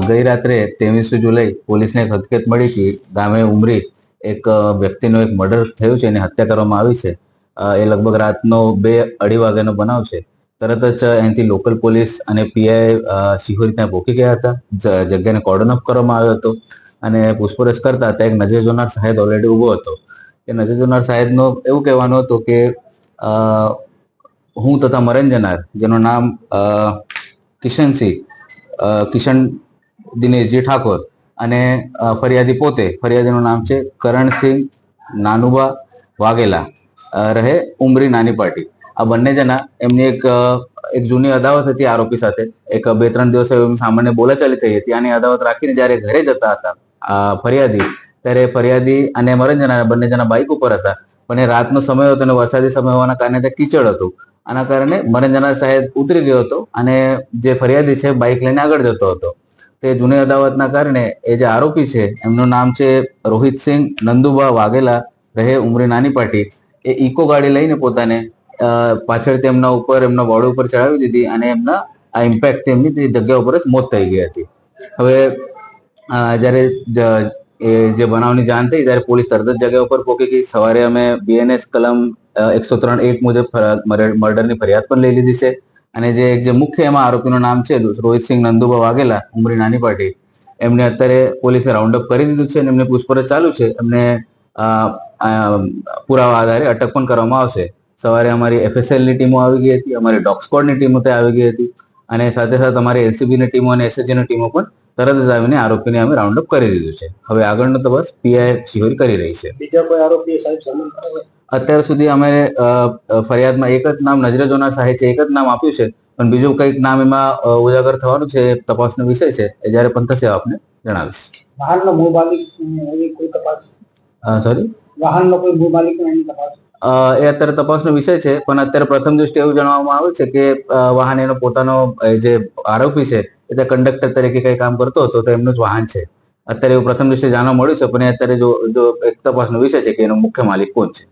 ગઈ રાત્રે 23 જુલાઈ પોલીસને એક હકીકત મળી કે ગામે ઉમરી એક વ્યક્તિનો એક મર્ડર થયું છે અને હત્યા કરવામાં આવી છે. એ લગભગ રાતનો 2-2:30 વાગ્યાનો બનાવ છે. તરત જ અહીંથી લોકલ પોલીસ અને પીઆઈ શિહોરી ત્યાં પહોંચી ગયા હતા. જગ્યાને કોર્ડન ઓફ કરવામાં આવ્યો હતો અને પૂછપરછ કરતા ત્યાં એક નજર જોનાર સાહેબ ઓલરેડી ઊભો હતો. એ નજર જોનાર સાહેબનો એવું કહેવાનું હતું કે હું તથા મરણ જનાર, જેનું નામ કિશન દિનેશજી ઠાકોર અને ફરિયાદી પોતે, ફરિયાદીનું નામ છે કરણસિંહ નાનુબા વાઘેલા, રહે ઉમરી નાની પાટી. આ બંને જણા એમની એક જૂની અદાવત હતી આરોપી સાથે. એક 2-3 દિવસ સામાન્ય બોલાચાલી થઈ હતી. આની અદાવત રાખીને જ્યારે ઘરે જતા હતા ફરિયાદી, ત્યારે ફરિયાદી અને મરણ જનાર બંને જણા બાઇક ઉપર હતા. પણ એ રાતનો સમય હતો અને વરસાદી સમય હોવાના કારણે તે કીચડ હતું. આના કારણે મરણ જનાર સાહેબ ઉતરી ગયો હતો અને જે ફરિયાદી છે બાઇક લઈને આગળ જતો હતો. તે જૂની અદાવતના કારણે એ જે આરોપી છે એમનું નામ છે રોહિતસિંહ નંદુબા વાઘેલા, રહે ઉમરી નાની પાટી. એ ઇકો ગાડી લઈને પોતાને પાછળથી એમના ઉપર, એમના બોડી ઉપર ચડાવી દીધી અને એમના આ ઇમ્પેક્ટ એમની તે જગ્યા ઉપર જ મોત થઈ ગઈ હતી. હવે જ્યારે જે બનાવની જાણ થઈ ત્યારે પોલીસ તરત જ જગ્યા ઉપર પહોંચી ગઈ. સવારે અમે બીએનએસ કલમ 103(1) મુજબ મર્ડરની ફરિયાદ પણ લઈ લીધી છે. અને જે મુખ્ય એમાં આરોપીનું નામ છે રોહિતસિંહ નંદુબા વાઘેલા, ઉમરી નાની પાટી, એમને અત્યારે પોલીસે રાઉન્ડ અપ કરી દીધું છે અને એમની પૂછપરછ ચાલુ છે. એમને પુરાવા આધારે અટક પણ કરવામાં આવશે. સવારે અમારી એફએસએલની ટીમો આવી ગઈ હતી, અમારી ડોગ સ્ક્વોડની ટીમો ત્યાં આવી ગઈ હતી અને સાથે સાથે અમારી એલસીબીની ટીમો અને એસએચજીની ટીમો પણ તરત જ આવીને આરોપીને અમે રાઉન્ડ અપ કરી દીધું છે. હવે આગળનો તપાસ પીઆઈ શિહોરી કરી રહી છે. બીજા કોઈ આરોપી સાહેબ સામેલ કરાવે? અત્યાર સુધી અમે ફરિયાદમાં એક જ નામ નજરે જોનાર સાહેબ છે, એક જ નામ આપ્યું છે, પણ બીજું કંઈક નામ એમાં ઉજાગર થવાનું છે. તપાસનો વિષય છે, એ જ્યારે પણ થશે આપને જણાવીશ. વાહનનો મૂળ માલિક એની કોઈ તપાસ? સોરી, વાહનનો કોઈ મૂળ માલિક એની તપાસ? એ અત્યારે તપાસનો વિષય છે, પણ અત્યારે પ્રથમ દૃષ્ટિએ એવું જણાવવામાં આવે છે કે વાહન એનો પોતાનો, જે આરોપી છે એ તે કંડક્ટર તરીકે કઈ કામ કરતો હતો, તો એમનું જ વાહન છે. અત્યારે એવું પ્રથમ દૃષ્ટિએ જાણવા મળ્યું છે, પણ અત્યારે જો એક તપાસનો વિષય છે કે એનો મુખ્ય માલિક કોણ છે.